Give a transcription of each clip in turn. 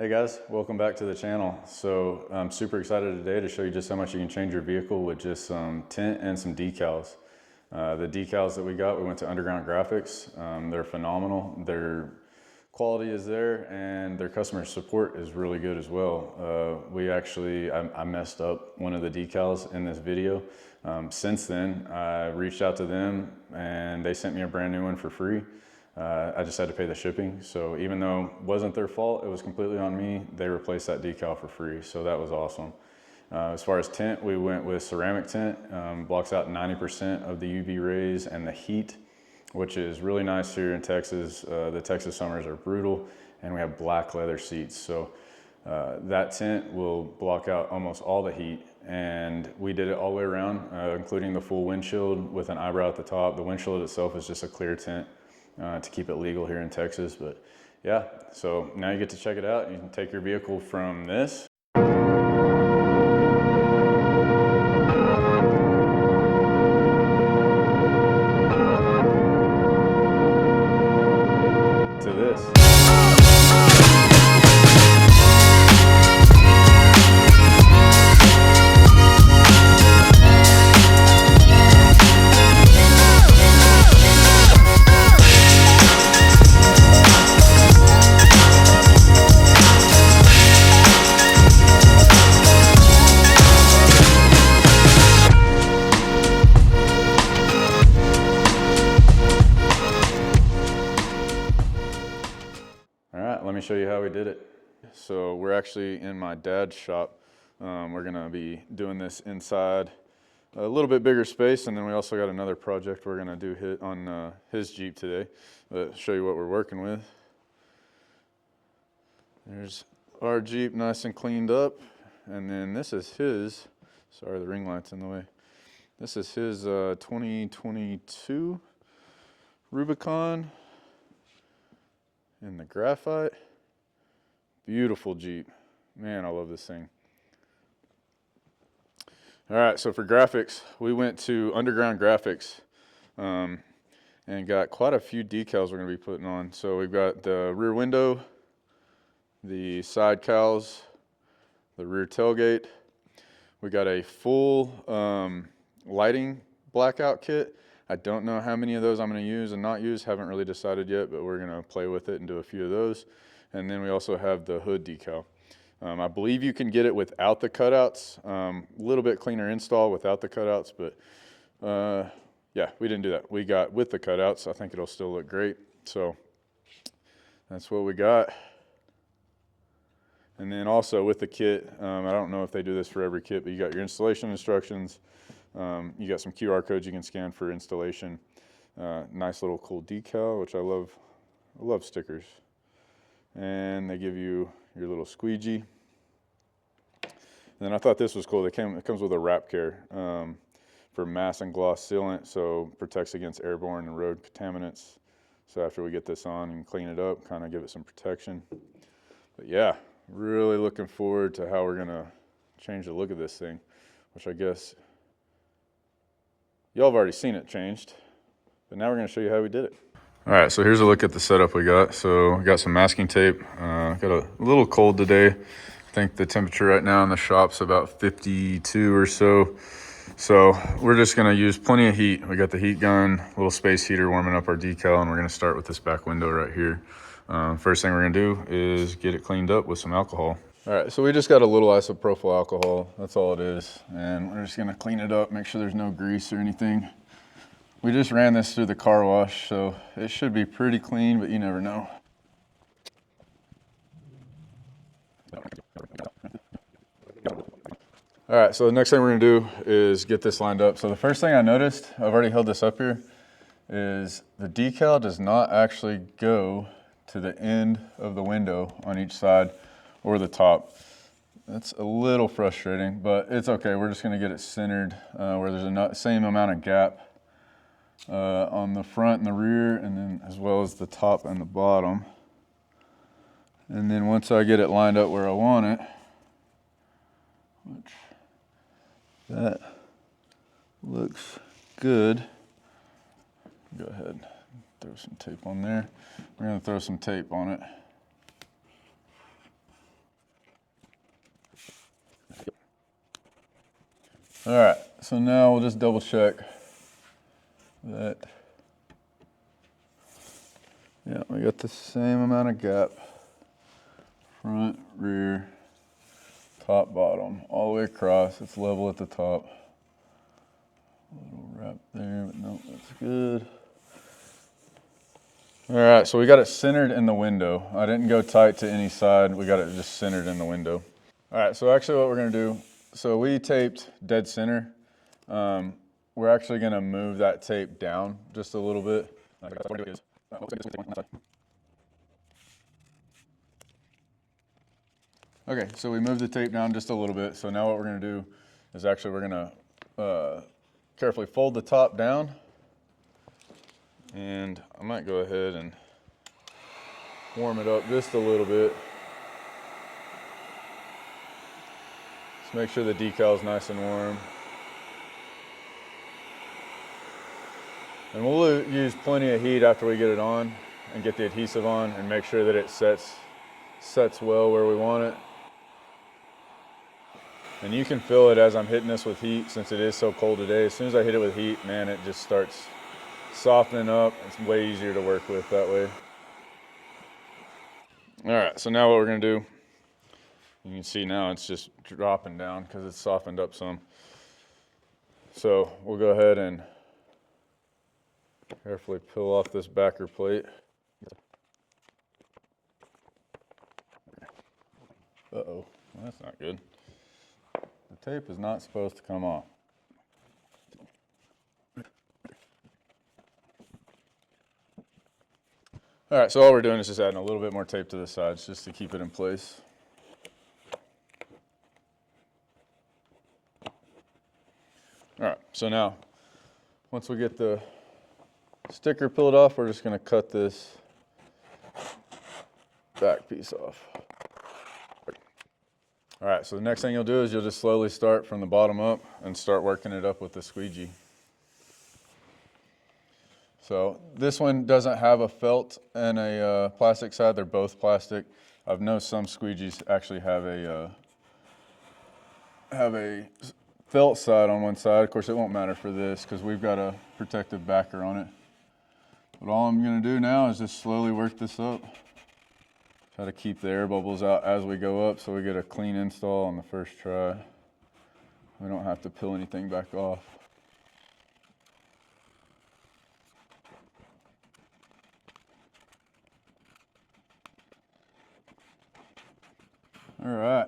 Hey guys, welcome back to the channel. So I'm super excited today to show you just how much you can change your vehicle with just some tint and some decals. The decals that we got, we went to Underground Graphics. They're phenomenal. Their quality is there and their customer support is really good as well. I messed up one of the decals in this video. Since then, I reached out to them and they sent me a brand new one for free. I just had to pay the shipping. So even though it wasn't their fault, it was completely on me, they replaced that decal for free. So that was awesome. As far as tint, we went with ceramic tint. Blocks out 90% of the UV rays and the heat, which is really nice here in Texas. The Texas summers are brutal and we have black leather seats. So that tint will block out almost all the heat. And we did it all the way around, including the full windshield with an eyebrow at the top. The windshield itself is just a clear tint. To keep it legal here in Texas. But yeah, so now you get to check it out. You can take your vehicle from this to this. Let me show you how we did it. So we're actually in my dad's shop. We're gonna be doing this inside a little bit bigger space, and then we also got another project we're gonna do on his Jeep today. But show you what we're working with. There's our Jeep nice and cleaned up, and then this is his, sorry the ring light's in the way. This is his 2022 Rubicon in the graphite. Beautiful Jeep. Man, I love this thing. All right, so for graphics, we went to Underground Graphics and got quite a few decals we're gonna be putting on. So we've got the rear window, the side cowls, the rear tailgate. We got a full lighting blackout kit. I don't know how many of those I'm gonna use and not use, haven't really decided yet, but we're gonna play with it and do a few of those. And then we also have the hood decal. I believe you can get it without the cutouts. A little bit cleaner install without the cutouts, but yeah, we didn't do that. We got with the cutouts. I think it'll still look great. So that's what we got. And then also with the kit, I don't know if they do this for every kit, but you got your installation instructions. You got some QR codes you can scan for installation. Nice little cool decal, which I love. I love stickers. And they give you your little squeegee. And then I thought this was cool. It comes with a wrap care for mass and gloss sealant, so protects against airborne and road contaminants. So after we get this on and clean it up, kind of give it some protection. But yeah, really looking forward to how we're gonna change the look of this thing, which I guess y'all have already seen it changed, but now we're gonna show you how we did it. All right, so here's a look at the setup we got. So we got some masking tape. Got a little cold today. I think the temperature right now in the shop's about 52 or so. So we're just gonna use plenty of heat. We got the heat gun, little space heater warming up our decal, and we're gonna start with this back window right here. First thing we're gonna do is get it cleaned up with some alcohol. All right, so we just got a little isopropyl alcohol. That's all it is. And we're just gonna clean it up, make sure there's no grease or anything. We just ran this through the car wash, so it should be pretty clean, but you never know. All right, so the next thing we're gonna do is get this lined up. So the first thing I noticed, I've already held this up here, is the decal does not actually go to the end of the window on each side or the top. That's a little frustrating, but it's okay. We're just gonna get it centered where there's the same amount of gap on the front and the rear, and then as well as the top and the bottom. And then once I get it lined up where I want it, which that looks good, go ahead, throw some tape on there. We're gonna throw some tape on it. All right, so now we'll just double check that. Yeah, we got the same amount of gap. Front, rear, top, bottom, all the way across. It's level at the top. A little wrap there, but no, that's good. All right, so we got it centered in the window. I didn't go tight to any side. We got it just centered in the window. All right, so actually what we're gonna do, so we taped dead center. We're actually gonna move that tape down just a little bit. Okay, so we moved the tape down just a little bit. So now what we're gonna do is actually we're gonna carefully fold the top down. And I might go ahead and warm it up just a little bit. Just make sure the decal's nice and warm. And we'll use plenty of heat after we get it on and get the adhesive on and make sure that it sets well where we want it. And you can feel it as I'm hitting this with heat since it is so cold today. As soon as I hit it with heat, man, it just starts softening up. It's way easier to work with that way. All right, so now what we're gonna do, you can see now it's just dropping down because it's softened up some. So we'll go ahead and carefully peel off this backer plate. Uh-oh, well, that's not good. The tape is not supposed to come off. All right, so all we're doing is just adding a little bit more tape to the sides just to keep it in place. All right, so now, once we get the sticker peeled off, we're just gonna cut this back piece off. All right, so the next thing you'll do is you'll just slowly start from the bottom up and start working it up with the squeegee. So this one doesn't have a felt and a plastic side. They're both plastic. I've known some squeegees actually have a felt side on one side. Of course, it won't matter for this because we've got a protective backer on it. But all I'm gonna do now is just slowly work this up. Try to keep the air bubbles out as we go up so we get a clean install on the first try. We don't have to peel anything back off. All right,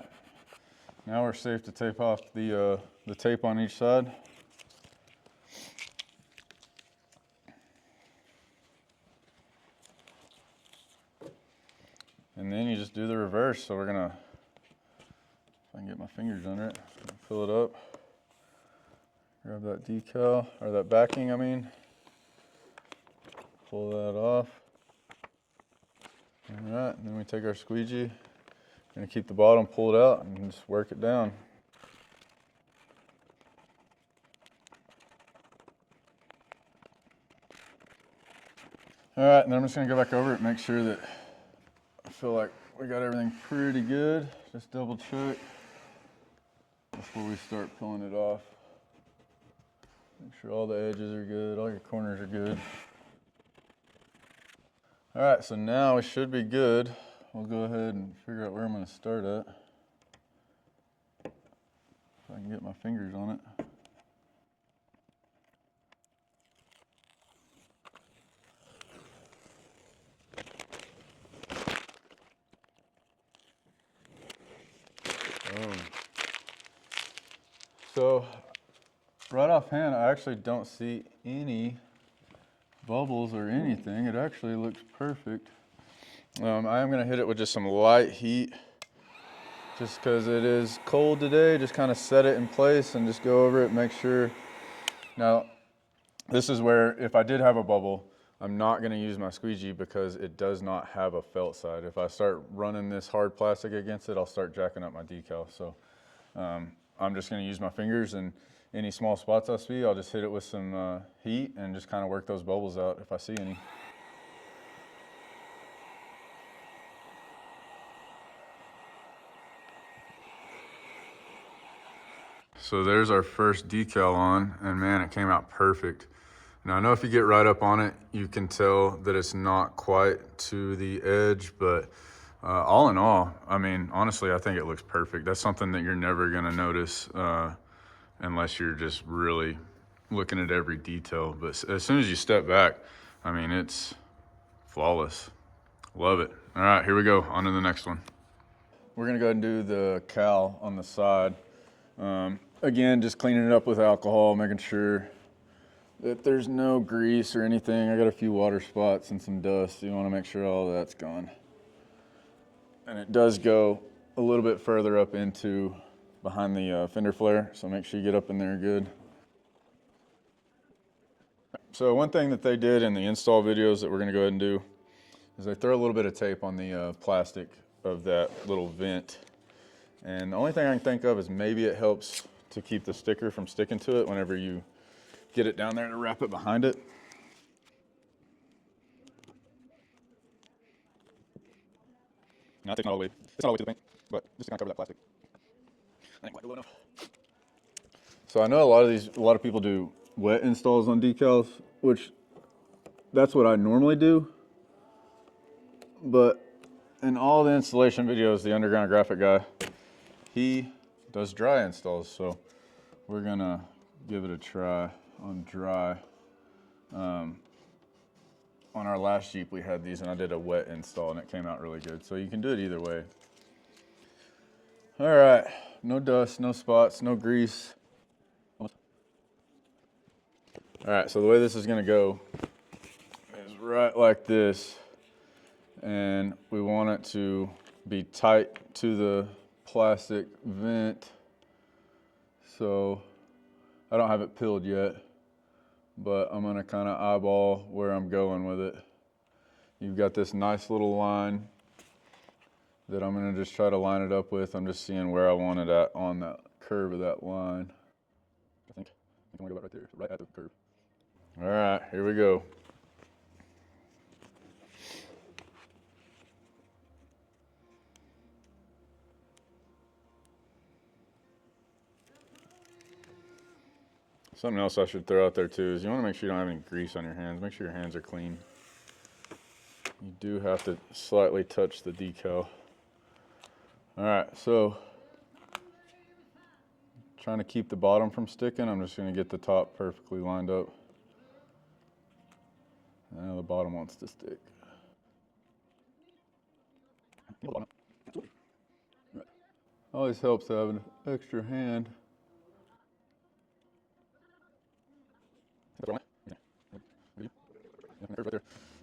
now we're safe to tape off the tape on each side. And then you just do the reverse. So we're gonna, if I can get my fingers under it, fill it up. Grab that decal, or that backing, I mean. Pull that off. All right, and then we take our squeegee. Gonna keep the bottom pulled out and just work it down. All right, and then I'm just gonna go back over it and make sure that I feel like we got everything pretty good. Just double check before we start pulling it off. Make sure all the edges are good, all your corners are good. All right, so now we should be good. We'll go ahead and figure out where I'm gonna start at. If I can get my fingers on it. So, right offhand, I actually don't see any bubbles or anything. It actually looks perfect. I am gonna hit it with just some light heat, just because it is cold today. Just kind of set it in place and just go over it, make sure. Now, this is where if I did have a bubble, I'm not gonna use my squeegee because it does not have a felt side. If I start running this hard plastic against it, I'll start jacking up my decal. So I'm just gonna use my fingers, and any small spots I see, I'll just hit it with some heat and just kind of work those bubbles out if I see any. So there's our first decal on, and man, it came out perfect. Now I know if you get right up on it, you can tell that it's not quite to the edge, but all in all, I mean, honestly, I think it looks perfect. That's something that you're never gonna notice unless you're just really looking at every detail. But as soon as you step back, I mean, it's flawless. Love it. All right, here we go, on to the next one. We're gonna go ahead and do the cowl on the side. Again, just cleaning it up with alcohol, making sure that there's no grease or anything. I got a few water spots and some dust. You wanna make sure all that's gone. And it does go a little bit further up into behind the fender flare, so make sure you get up in there good. So one thing that they did in the install videos that we're gonna go ahead and do is they throw a little bit of tape on the plastic of that little vent. And the only thing I can think of is maybe it helps to keep the sticker from sticking to it whenever you get it down there to wrap it behind it. Not taking all the way, it's not all the way to the paint, but just to kind of cover that plastic. I think quite low enough. So I know a lot of people do wet installs on decals, which that's what I normally do. But in all the installation videos, the underground graphic guy, he does dry installs. So we're gonna give it a try on dry. On our last Jeep, we had these and I did a wet install and it came out really good. So you can do it either way. All right, no dust, no spots, no grease. All right, so the way this is gonna go is right like this. And we want it to be tight to the plastic vent. So I don't have it peeled yet, but I'm gonna kind of eyeball where I'm going with it. You've got this nice little line that I'm gonna just try to line it up with. I'm just seeing where I want it at on that curve of that line. I think I'm gonna go about right there, right at the curve. All right, here we go. Something else I should throw out there too is you want to make sure you don't have any grease on your hands. Make sure your hands are clean. You do have to slightly touch the decal. All right, so trying to keep the bottom from sticking. I'm just going to get the top perfectly lined up. Now the bottom wants to stick. Always helps to have an extra hand.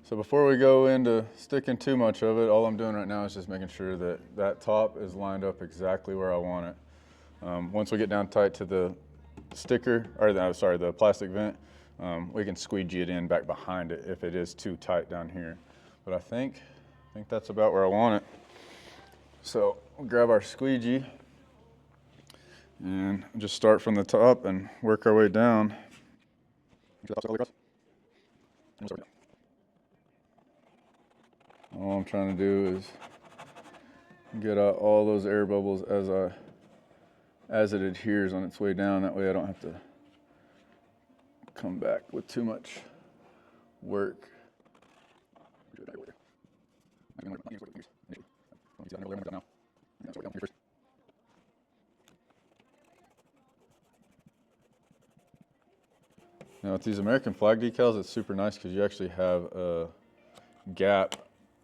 So before we go into sticking too much of it, all I'm doing right now is just making sure that that top is lined up exactly where I want it. Once we get down tight to the sticker, or the plastic vent, we can squeegee it in back behind it if it is too tight down here. But I think that's about where I want it. So we'll grab our squeegee and just start from the top and work our way down. All I'm trying to do is get out all those air bubbles as it adheres on its way down. That way I don't have to come back with too much work. Now with these American flag decals, it's super nice because you actually have a gap.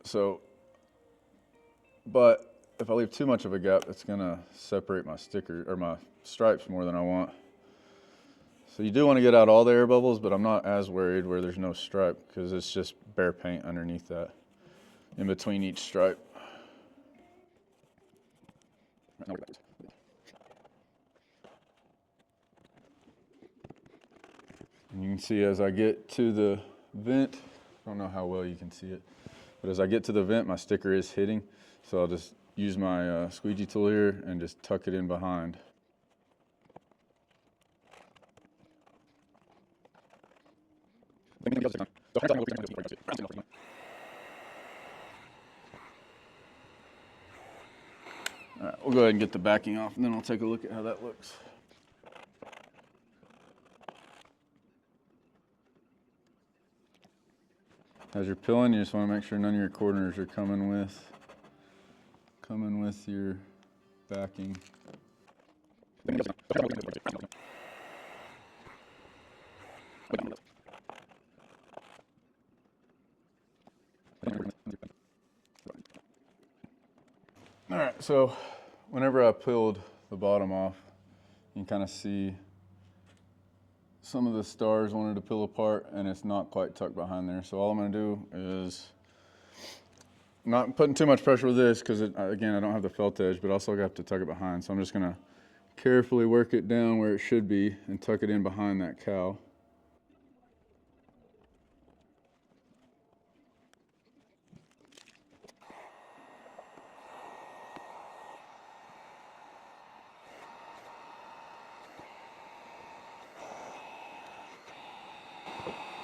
So, but if I leave too much of a gap, it's gonna separate my sticker or my stripes more than I want. So you do want to get out all the air bubbles, but I'm not as worried where there's no stripe because it's just bare paint underneath that, in between each stripe. And you can see as I get to the vent, I don't know how well you can see it, but as I get to the vent, my sticker is hitting. So I'll just use my squeegee tool here and just tuck it in behind. All right, we'll go ahead and get the backing off and then I'll take a look at how that looks. As you're pilling, you just want to make sure none of your corners are coming with your backing. All right, so whenever I peeled the bottom off, you can kind of see some of the stars wanted to peel apart and it's not quite tucked behind there. So all I'm gonna do is, not putting too much pressure with this because again, I don't have the felt edge, but also I have to tuck it behind. So I'm just gonna carefully work it down where it should be and tuck it in behind that cowl.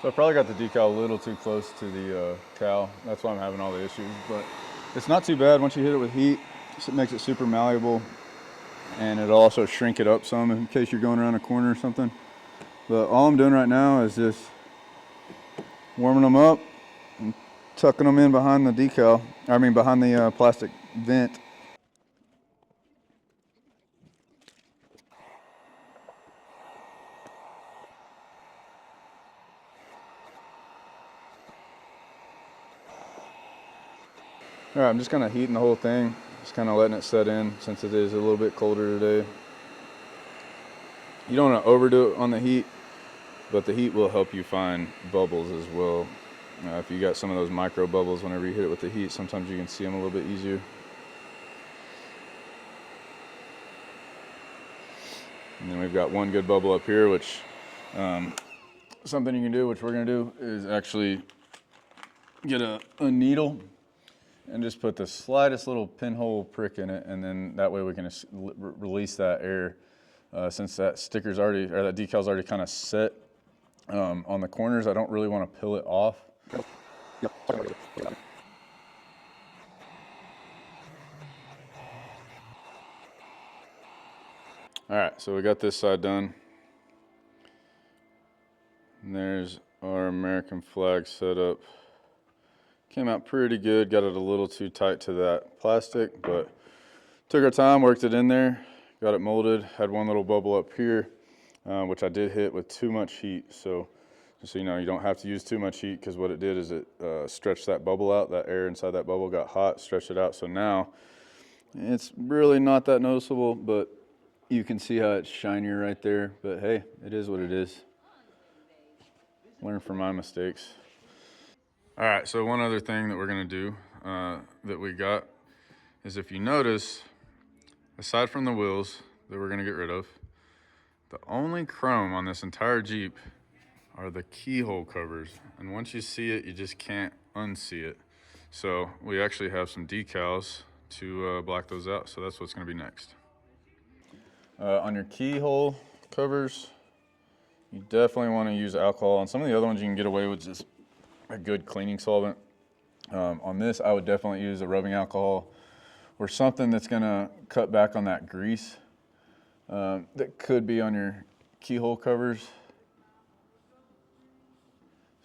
So I probably got the decal a little too close to the cowl. That's why I'm having all the issues, but it's not too bad. Once you hit it with heat, it makes it super malleable, and it'll also shrink it up some in case you're going around a corner or something. But all I'm doing right now is just warming them up and tucking them in behind the decal, behind the plastic vent. All right, I'm just kind of heating the whole thing, just kind of letting it set in since it is a little bit colder today. You don't want to overdo it on the heat, but the heat will help you find bubbles as well. If you got some of those micro bubbles whenever you hit it with the heat, sometimes you can see them a little bit easier. And then we've got one good bubble up here, which something you can do, which we're going to do, is actually get a needle and just put the slightest little pinhole prick in it, and then that way we can release that air. Since that that decal's already kind of set on the corners, I don't really want to peel it off. All right, so we got this side done. And there's our American flag set up. Came out pretty good, got it a little too tight to that plastic, but took our time, worked it in there, got it molded, had one little bubble up here, which I did hit with too much heat. So just so you know, you don't have to use too much heat, because what it did is it stretched that bubble out. That air inside that bubble got hot, stretched it out. So now it's really not that noticeable, but you can see how it's shinier right there. But hey, it is what it is. Learn from my mistakes. All right, so one other thing that we're gonna do that we got is, if you notice, aside from the wheels that we're gonna get rid of, the only chrome on this entire Jeep are the keyhole covers. And once you see it, you just can't unsee it. So we actually have some decals to black those out. So that's what's gonna be next. On your keyhole covers, you definitely wanna use alcohol. On some of the other ones, you can get away with just a good cleaning solvent. On this, I would definitely use a rubbing alcohol or something that's gonna cut back on that grease that could be on your keyhole covers.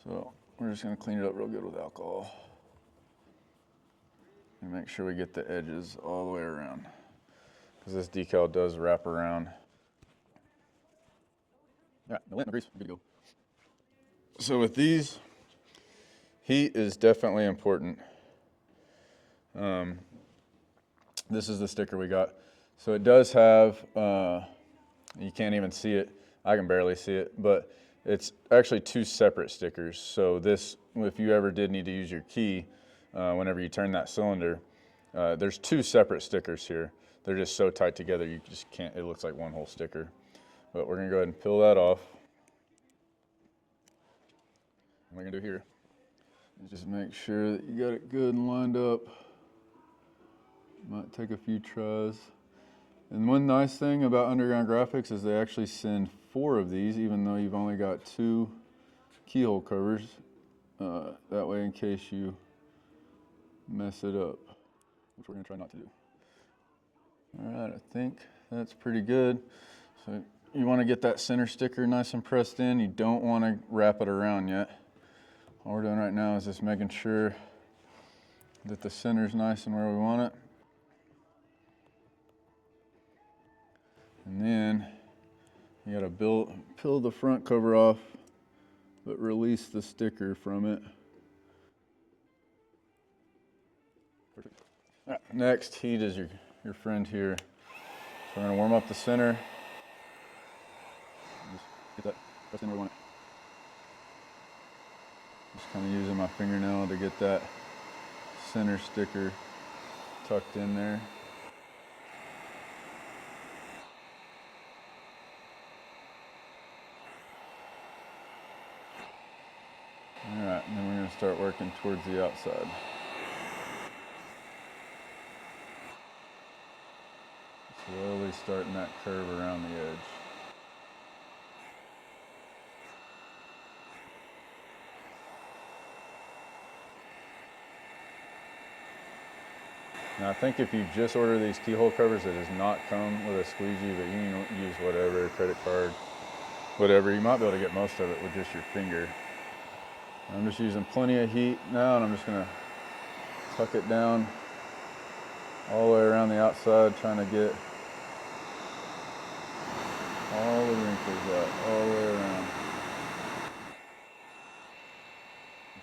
So we're just gonna clean it up real good with alcohol and make sure we get the edges all the way around, because this decal does wrap around. Yeah, the lint and the grease, good to go. So with these, heat is definitely important. This is the sticker we got. So it does have, you can't even see it. I can barely see it, but it's actually two separate stickers. So this, if you ever did need to use your key, whenever you turn that cylinder, there's two separate stickers here. They're just so tight together, you just can't, it looks like one whole sticker. But we're gonna go ahead and peel that off. What we're gonna do here is just make sure that you got it good and lined up. Might take a few tries. And one nice thing about Underground Graphics is they actually send 4 of these, even though you've only got 2 keyhole covers. That way, in case you mess it up, which we're gonna try not to do. All right, I think that's pretty good. So you wanna get that center sticker nice and pressed in. You don't wanna wrap it around yet. All we're doing right now is just making sure that the center's nice and where we want it. And then you gotta peel the front cover off, but release the sticker from it. All right, next, heat is your friend here. So we're gonna warm up the center. Just get that pressed in where we want it. Just kind of using my fingernail to get that center sticker tucked in there. All right, and then we're going to start working towards the outside. Slowly starting that curve around the edge. Now I think if you just order these keyhole covers, it does not come with a squeegee, but you can use whatever, credit card, whatever. You might be able to get most of it with just your finger. I'm just using plenty of heat now, and I'm just gonna tuck it down all the way around the outside, trying to get all the wrinkles out, all the way around.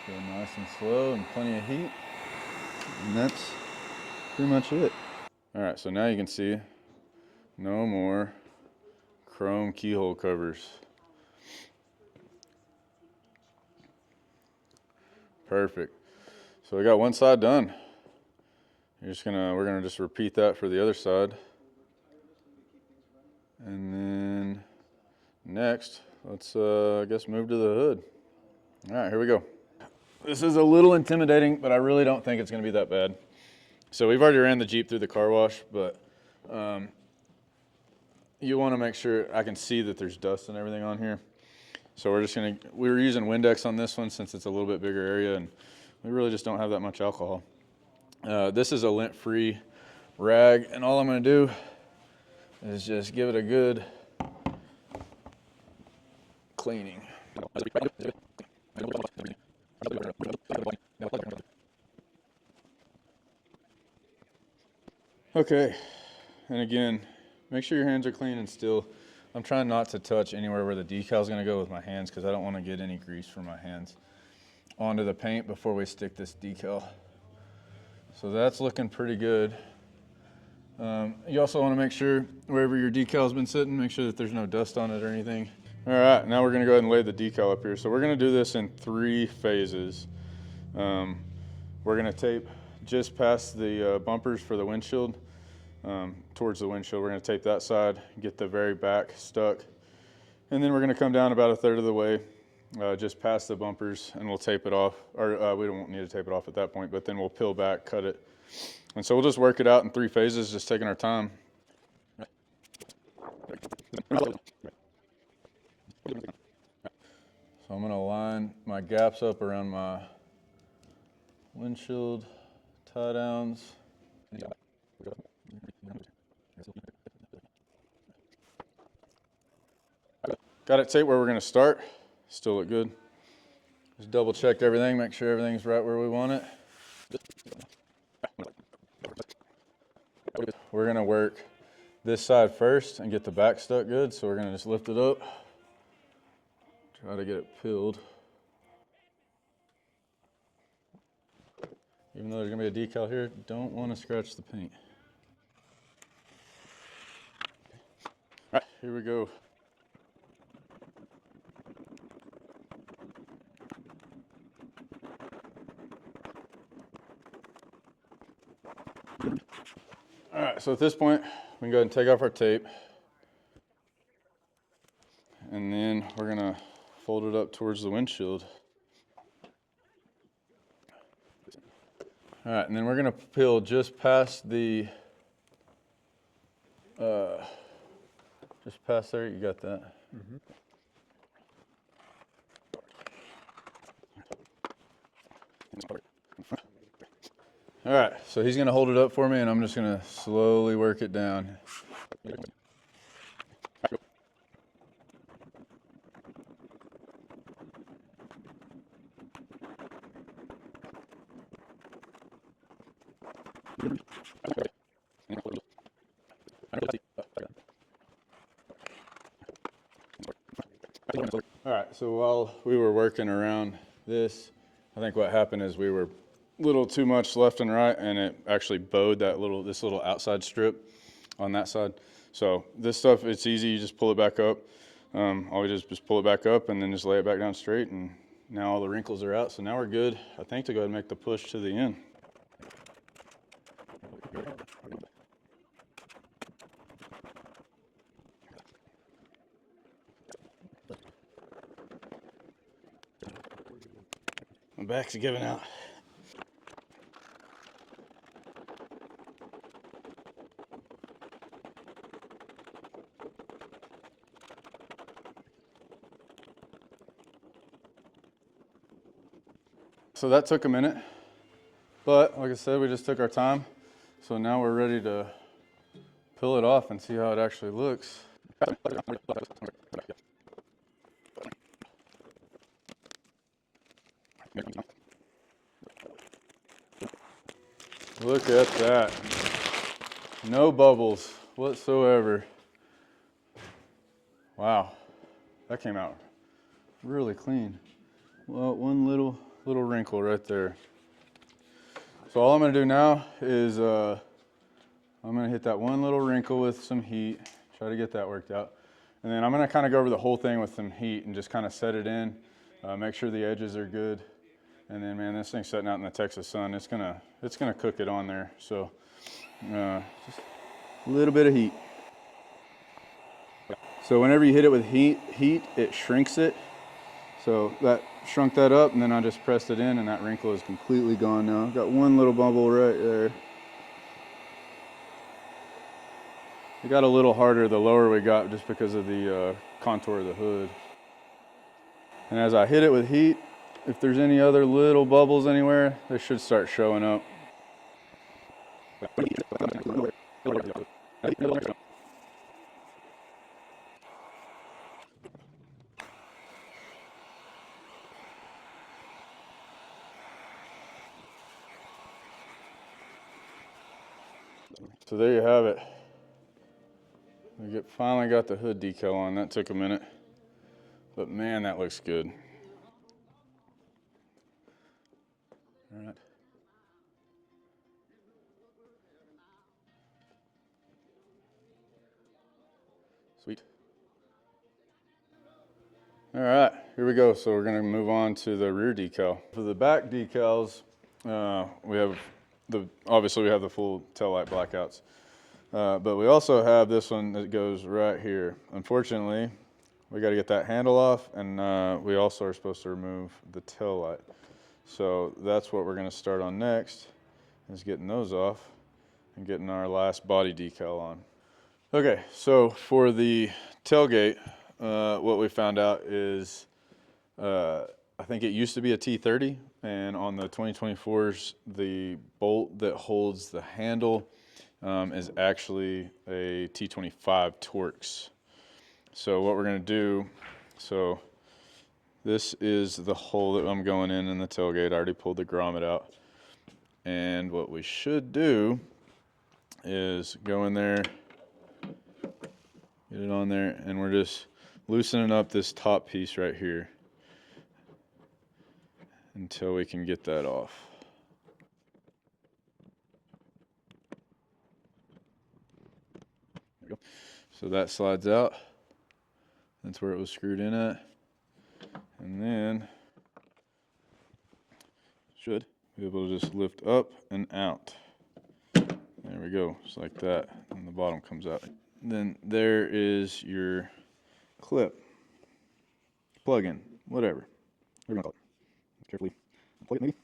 Go nice and slow and plenty of heat, and that's pretty much it. All right, so now you can see no more chrome keyhole covers. Perfect. So we got one side done. We're gonna just repeat that for the other side. And then next, let's I guess move to the hood. All right, here we go. This is a little intimidating, but I really don't think it's gonna be that bad. So we've already ran the Jeep through the car wash, but you wanna make sure I can see that there's dust and everything on here. So we were using Windex on this one since it's a little bit bigger area, and we really just don't have that much alcohol. This is a lint-free rag, and all I'm gonna do is just give it a good cleaning. Okay, and again, make sure your hands are clean and still. I'm trying not to touch anywhere where the decal is going to go with my hands because I don't want to get any grease from my hands onto the paint before we stick this decal. So that's looking pretty good. You also want to make sure wherever your decal has been sitting, make sure that there's no dust on it or anything. All right, now we're going to go ahead and lay the decal up here. So we're going to do this in 3 phases. We're going to tape just past the bumpers for the windshield. Towards the windshield, we're going to tape that side, get the very back stuck, and then we're going to come down about 1/3 of the way, just past the bumpers, and we'll tape it off, or we don't need to tape it off at that point, but then we'll peel back, cut it, and so we'll just work it out in 3 phases, just taking our time. So I'm going to line my gaps up around my windshield tie downs. Got it taped where we're going to start. Still look good. Just double check everything, make sure everything's right where we want it. We're going to work this side first and get the back stuck good. So we're going to just lift it up, try to get it peeled. Even though there's going to be a decal here, don't want to scratch the paint. All right, here we go. All right, so at this point, we can go ahead and take off our tape. And then we're gonna fold it up towards the windshield. All right, and then we're gonna peel just past the, just past there, you got that? Mm-hmm. All right, so he's gonna hold it up for me and I'm just gonna slowly work it down. All right, so while we were working around this, I think what happened is we were a little too much left and right, and it actually bowed this little outside strip on that side. So this stuff, it's easy. You just pull it back up. All we do is just pull it back up and then just lay it back down straight, and now all the wrinkles are out. So now we're good, I think, to go ahead and make the push to the end. My back's giving out. So that took a minute, but like I said, we just took our time. So now we're ready to peel it off and see how it actually looks. Look at that. No bubbles whatsoever. Wow, that came out really clean. Well, one little wrinkle right there. So all I'm gonna do now is I'm gonna hit that one little wrinkle with some heat, try to get that worked out. And then I'm gonna kind of go over the whole thing with some heat and just kind of set it in, make sure the edges are good. And then, man, this thing's sitting out in the Texas sun. It's gonna cook it on there. So just a little bit of heat. So whenever you hit it with heat, it shrinks it. So that shrunk that up, and then I just pressed it in, and that wrinkle is completely gone now. Got one little bubble right there. It got a little harder the lower we got just because of the contour of the hood. And as I hit it with heat, if there's any other little bubbles anywhere, they should start showing up. So there you have it. We finally got the hood decal on. That took a minute, but man, that looks good. All right. Sweet. All right, here we go. So we're gonna move on to the rear decal. For the back decals, obviously we have the full tail light blackouts, but we also have this one that goes right here. Unfortunately, we got to get that handle off, and we also are supposed to remove the tail light. So that's what we're going to start on next, is getting those off and getting our last body decal on. Okay, so for the tailgate, what we found out is I think it used to be a T30, and on the 2024s, the bolt that holds the handle is actually a T25 Torx. So what we're going to do, so this is the hole that I'm going in the tailgate. I already pulled the grommet out. And what we should do is go in there, get it on there, and we're just loosening up this top piece right here until we can get that off. There we go. So that slides out. That's where it was screwed in at. And then should be able to just lift up and out. There we go, just like that. And the bottom comes out. Then there is your clip, plug-in, whatever. We're gonna call it. Carefully plug it maybe.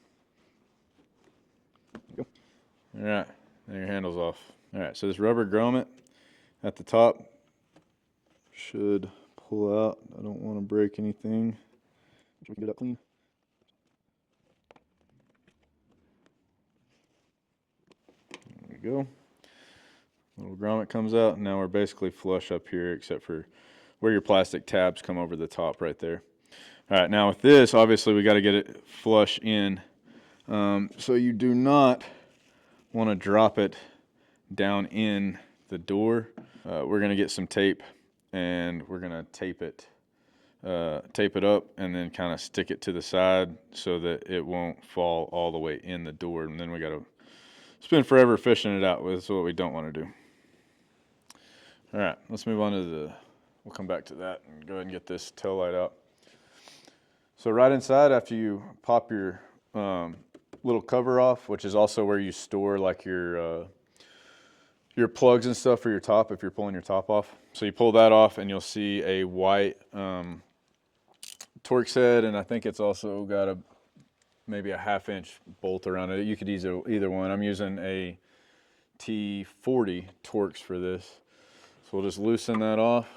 There we go. All right, there your handle's off. All right, so this rubber grommet at the top should pull out. I don't want to break anything. We can get that clean. There we go. Little grommet comes out, and now we're basically flush up here, except for where your plastic tabs come over the top right there. All right, now with this, obviously we got to get it flush in. So you do not want to drop it down in the door. We're going to get some tape and we're going to tape it up and then kind of stick it to the side so that it won't fall all the way in the door, and then we got to spend forever fishing it out with, what we don't want to do. All right, let's move on to we'll come back to that and go ahead and get this tail light out. So right inside, after you pop your little cover off, which is also where you store like your plugs and stuff for your top if you're pulling your top off. So you pull that off and you'll see a white Torx head, and I think it's also got maybe a 1/2 inch bolt around it. You could use either one. I'm using a T40 Torx for this. So we'll just loosen that off.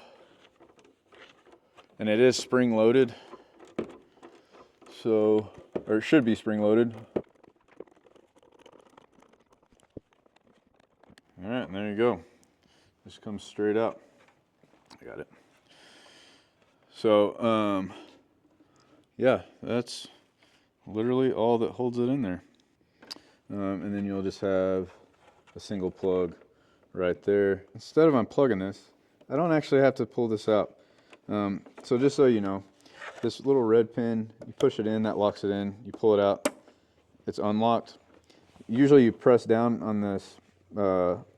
And it is spring loaded. So, or it should be spring loaded. All right, and there you go. Just comes straight out. I got it. So, yeah, that's literally all that holds it in there. And then you'll just have a single plug right there. Instead of unplugging this, I don't actually have to pull this out. So just so you know, this little red pin, you push it in, that locks it in. You pull it out, it's unlocked. Usually you press down on this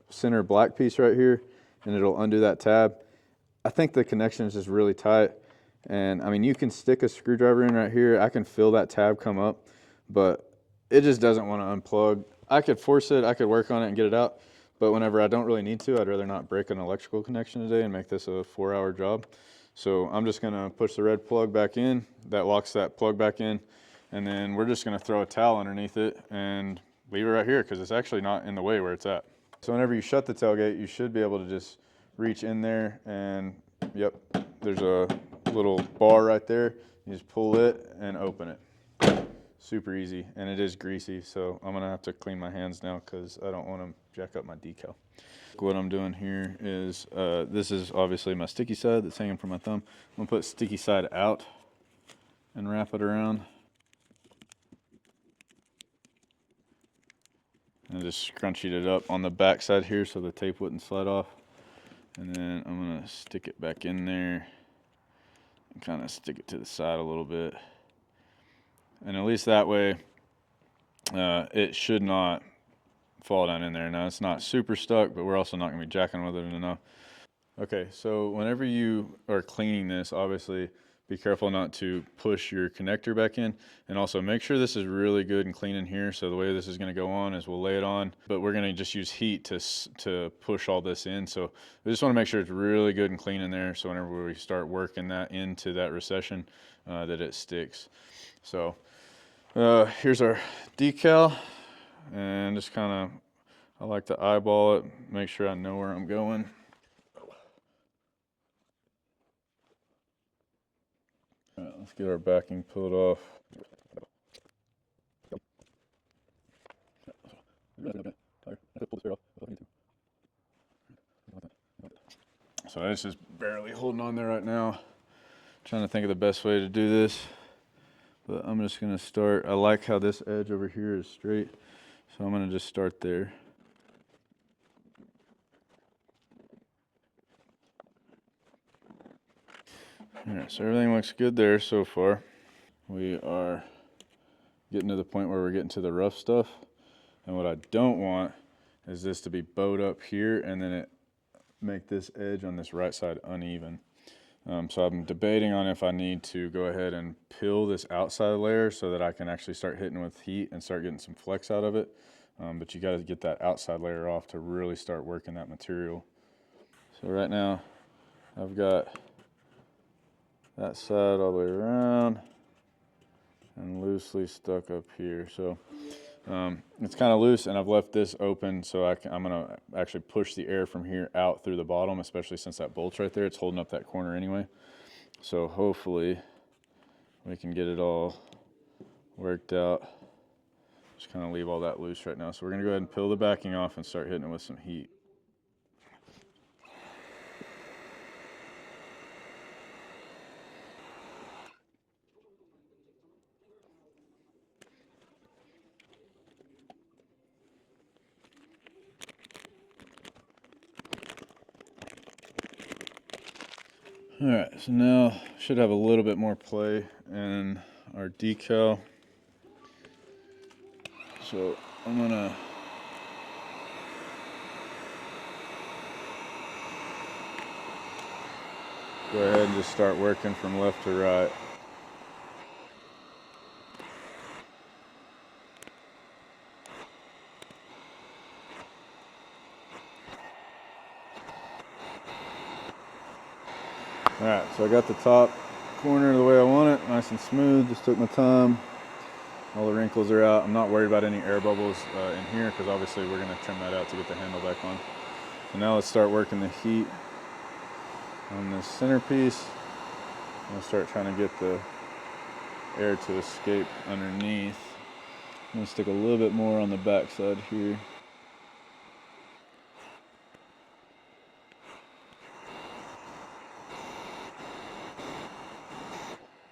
center black piece right here, and it'll undo that tab. I think the connection is just really tight. And I mean, you can stick a screwdriver in right here. I can feel that tab come up, but it just doesn't want to unplug. I could force it, I could work on it and get it out, but whenever I don't really need to, I'd rather not break an electrical connection today and make this a 4-hour job. So I'm just gonna push the red plug back in, that locks that plug back in, and then we're just gonna throw a towel underneath it and leave it right here because it's actually not in the way where it's at. So whenever you shut the tailgate, you should be able to just reach in there and, yep, there's a little bar right there. You just pull it and open it. Super easy, and it is greasy, so I'm gonna have to clean my hands now because I don't want to jack up my decal. What I'm doing here is, this is obviously my sticky side that's hanging from my thumb. I'm gonna put sticky side out and wrap it around. And just scrunching it up on the back side here so the tape wouldn't slide off. And then I'm gonna stick it back in there and kind of stick it to the side a little bit. And at least that way, it should not fall down in there. Now it's not super stuck, but we're also not gonna be jacking with it enough. Okay, so whenever you are cleaning this, obviously be careful not to push your connector back in, and also make sure this is really good and clean in here. So the way this is gonna go on is we'll lay it on, but we're gonna just use heat to push all this in. So we just wanna make sure it's really good and clean in there, so whenever we start working that into that recession, that it sticks. So here's our decal, and just kind of, I like to eyeball it, make sure I know where I'm going. All right, let's get our backing pulled off. So it's just barely holding on there right now. Trying to think of the best way to do this, but I'm just gonna start. I like how this edge over here is straight, so I'm gonna just start there. All right, so everything looks good there so far. We are getting to the point where we're getting to the rough stuff, and what I don't want is this to be bowed up here and then it make this edge on this right side uneven. So I'm debating on if I need to go ahead and peel this outside layer so that I can actually start hitting with heat and start getting some flex out of it. But you got to get that outside layer off to really start working that material. So right now I've got that side all the way around and loosely stuck up here. So it's kind of loose, and I've left this open so I'm gonna actually push the air from here out through the bottom, especially since that bolt's right there. It's holding up that corner anyway. So hopefully we can get it all worked out. Just kind of leave all that loose right now. So we're gonna go ahead and peel the backing off and start hitting it with some heat. All right, so now should have a little bit more play in our decal. So I'm gonna go ahead and just start working from left to right. All right, so I got the top corner the way I want it, nice and smooth, just took my time. All the wrinkles are out. I'm not worried about any air bubbles in here because obviously we're gonna trim that out to get the handle back on. So now let's start working the heat on this centerpiece. I'm gonna start trying to get the air to escape underneath. I'm gonna stick a little bit more on the back side here.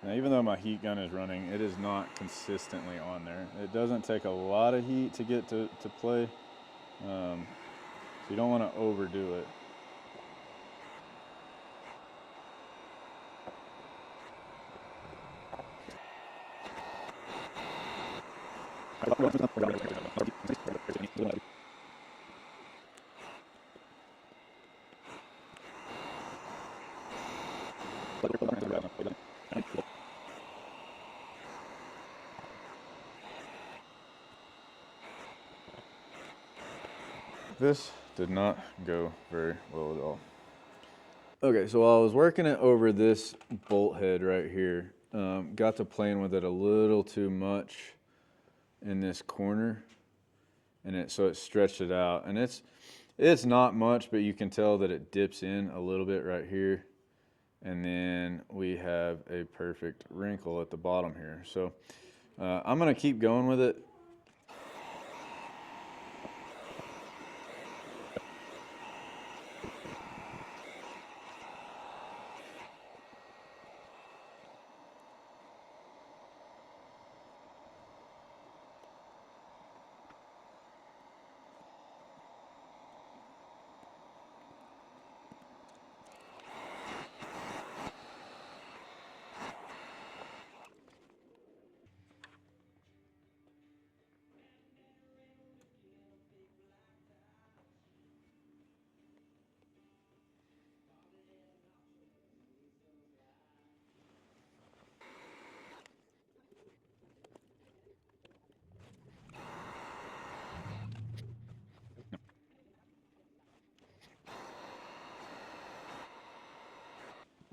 Now, even though my heat gun is running, it is not consistently on there. It doesn't take a lot of heat to get to play, so you don't want to overdo it. This did not go very well at all. Okay, so while I was working it over this bolt head right here, got to playing with it a little too much in this corner, and so it stretched it out. And it's not much, but you can tell that it dips in a little bit right here. And then we have a perfect wrinkle at the bottom here. So I'm gonna keep going with it.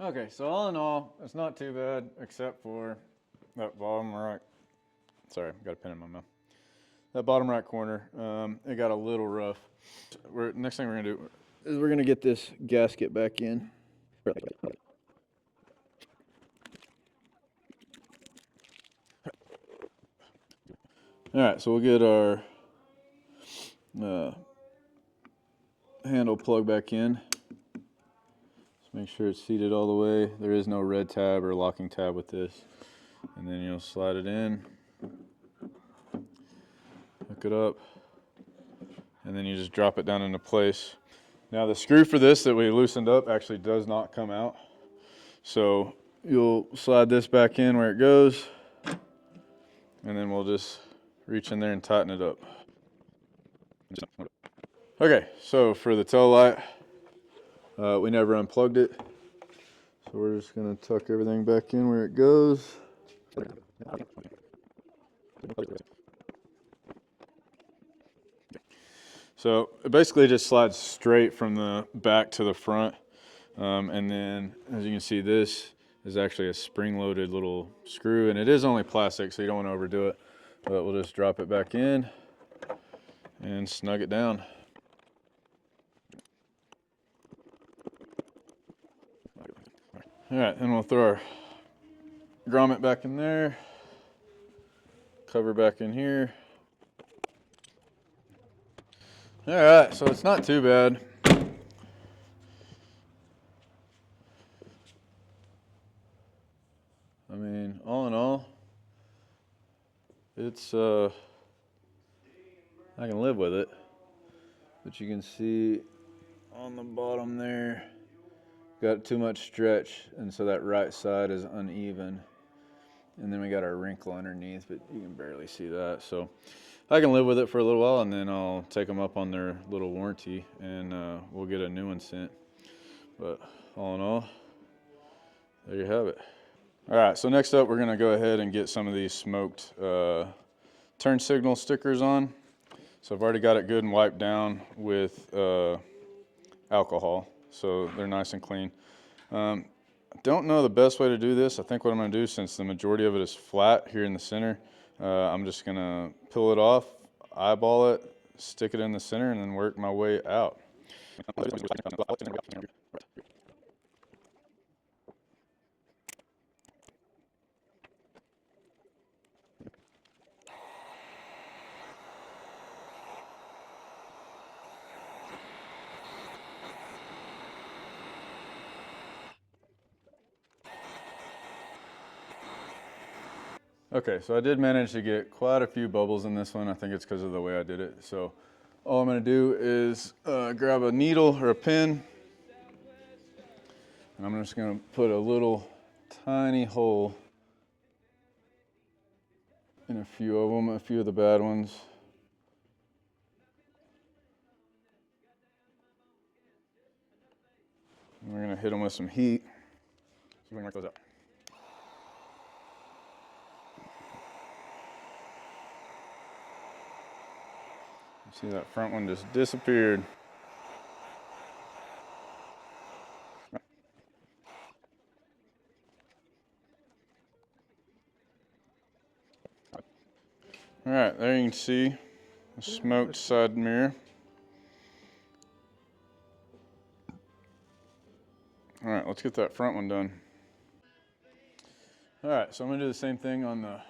Okay, so all in all, it's not too bad, except for that bottom right. Sorry, got a pin in my mouth. That bottom right corner, it got a little rough. Next thing we're gonna do is we're gonna get this gasket back in. All right, so we'll get our handle plug back in. Just make sure it's seated all the way. There is no red tab or locking tab with this. And then you'll slide it in, hook it up, and then you just drop it down into place. Now the screw for this that we loosened up actually does not come out. So you'll slide this back in where it goes, and then we'll just reach in there and tighten it up. Okay, so for the tail light, we never unplugged it. So we're just gonna tuck everything back in where it goes. So it basically just slides straight from the back to the front. And then, as you can see, this is actually a spring-loaded little screw, and it is only plastic, so you don't want to overdo it. But we'll just drop it back in and snug it down. All right, then we'll throw our grommet back in there, cover back in here. All right, so it's not too bad. I mean, all in all, it's I can live with it. But you can see on the bottom there, got too much stretch, and so that right side is uneven. And then we got our wrinkle underneath, but you can barely see that. So I can live with it for a little while, and then I'll take them up on their little warranty, and we'll get a new one sent. But all in all, there you have it. All right, so next up, we're gonna go ahead and get some of these smoked turn signal stickers on. So I've already got it good and wiped down with alcohol, so they're nice and clean. I don't know the best way to do this. I think what I'm gonna do, since the majority of it is flat here in the center, I'm just gonna peel it off, eyeball it, stick it in the center, and then work my way out. Okay, so I did manage to get quite a few bubbles in this one. I think it's because of the way I did it. So all I'm gonna do is grab a needle or a pin, and I'm just gonna put a little tiny hole in a few of them, a few of the bad ones. And we're gonna hit them with some heat. So we can work those out. See, that front one just disappeared. All right, there you can see the smoked side mirror. All right, let's get that front one done. All right, so I'm gonna do the same thing on the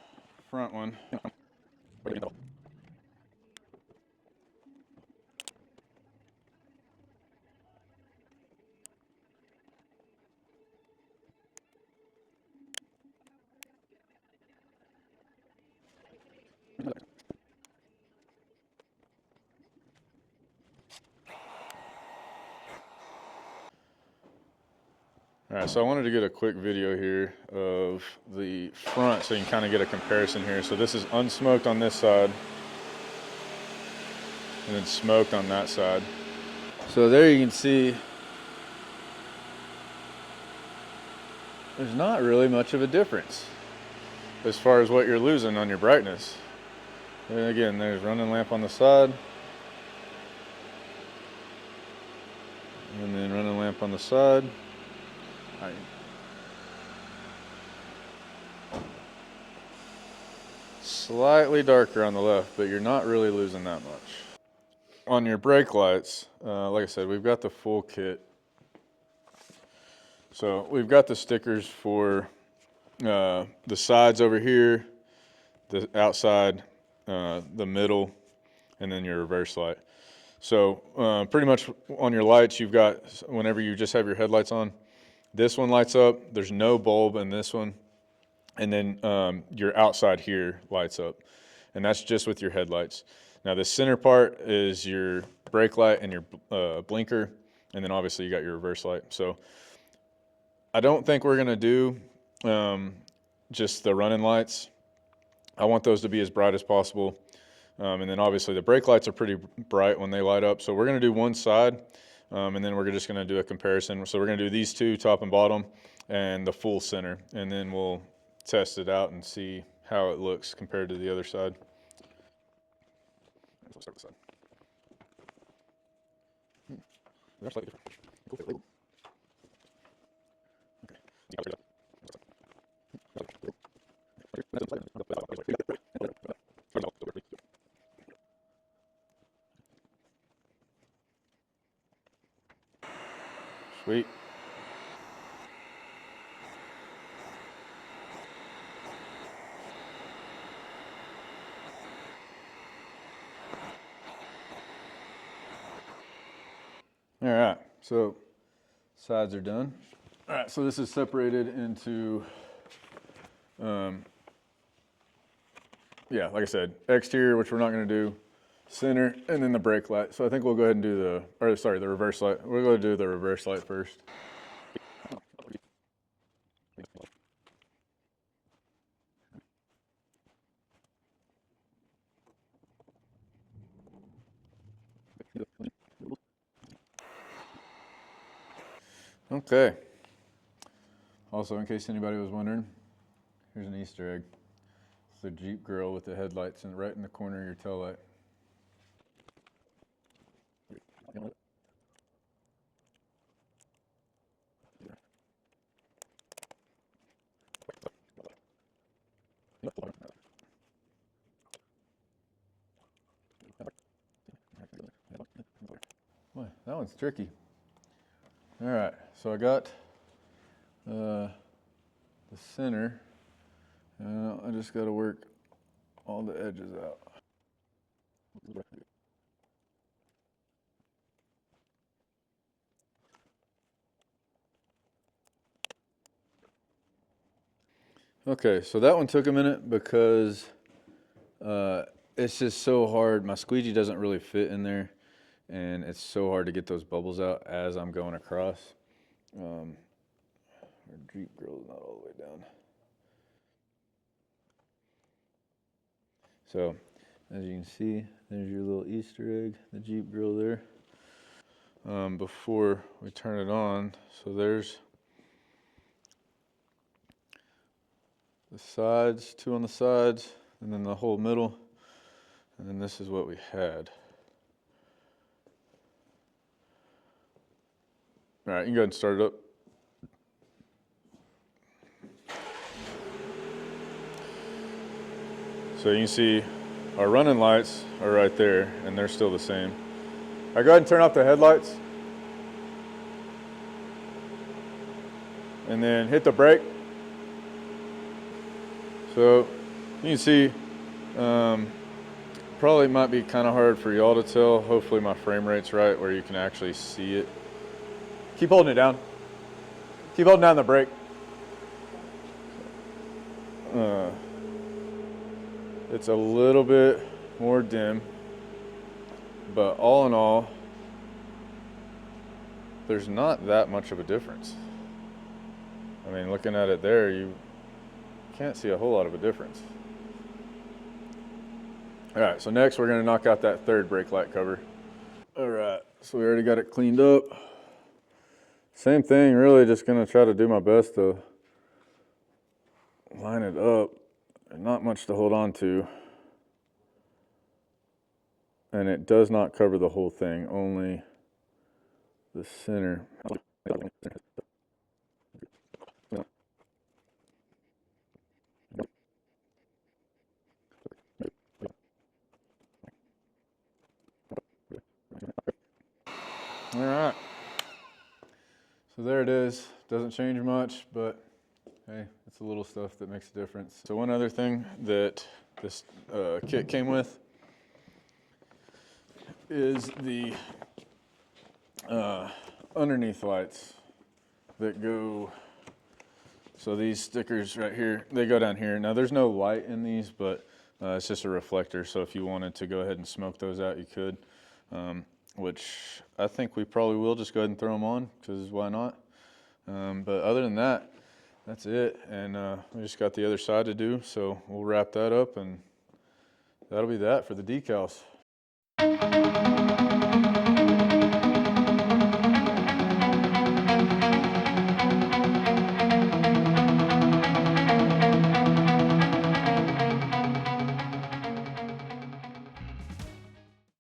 front one. All right, so I wanted to get a quick video here of the front so you can kind of get a comparison here. So this is unsmoked on this side, and then smoked on that side. So there you can see there's not really much of a difference as far as what you're losing on your brightness. And again, there's running lamp on the side, and then running lamp on the side. Right. Slightly darker on the left, but you're not really losing that much. On your brake lights, like I said, we've got the full kit. So we've got the stickers for the sides over here, the outside, the middle, and then your reverse light. So pretty much on your lights, you've got, whenever you just have your headlights on, this one lights up, there's no bulb in this one, and then your outside here lights up, and that's just with your headlights. Now the center part is your brake light and your blinker, and then obviously you got your reverse light. So I don't think we're gonna do just the running lights. I want those to be as bright as possible, and then obviously the brake lights are pretty bright when they light up, so we're gonna do one side. And then we're just gonna do a comparison. So we're gonna do these two, top and bottom, and the full center. And then we'll test it out and see how it looks compared to the other side. Let's start with the side. They're slightly different. Sweet. All right, so sides are done. All right, so this is separated into, yeah, like I said, exterior, which we're not gonna do, center, and then the brake light. So I think we'll go ahead and do the reverse light. We're gonna do the reverse light first. Okay. Also, in case anybody was wondering, here's an Easter egg. It's the Jeep grill with the headlights and right in the corner of your tail light. Boy, that one's tricky. All right, so I got the center, and I just got to work all the edges out. Okay, so that one took a minute because it's just so hard. My squeegee doesn't really fit in there, and it's so hard to get those bubbles out as I'm going across. Our Jeep grill is not all the way down. So, as you can see, there's your little Easter egg, the Jeep grill there. Before we turn it on, so there's the sides, two on the sides, and then the whole middle, and then this is what we had. All right, you can go ahead and start it up. So you can see our running lights are right there, and they're still the same. All right, go ahead and turn off the headlights. And then hit the brake. So you can see, probably might be kind of hard for y'all to tell. Hopefully my frame rate's right where you can actually see it. Keep holding it down. Keep holding down the brake. It's a little bit more dim, but all in all, there's not that much of a difference. I mean, looking at it there, you can't see a whole lot of a difference. All right, so next we're gonna knock out that third brake light cover. All right, so we already got it cleaned up. Same thing, really just gonna try to do my best to line it up. Not much to hold on to. And it does not cover the whole thing, only the center. All right, so there it is. Doesn't change much, but hey, it's the little stuff that makes a difference. So one other thing that this kit came with is the underneath lights that go, so these stickers right here, they go down here. Now there's no light in these, but it's just a reflector, so if you wanted to go ahead and smoke those out, you could. Which I think we probably will just go ahead and throw them on, because why not? But other than that, that's it. And we just got the other side to do, so we'll wrap that up, and that'll be that for the decals.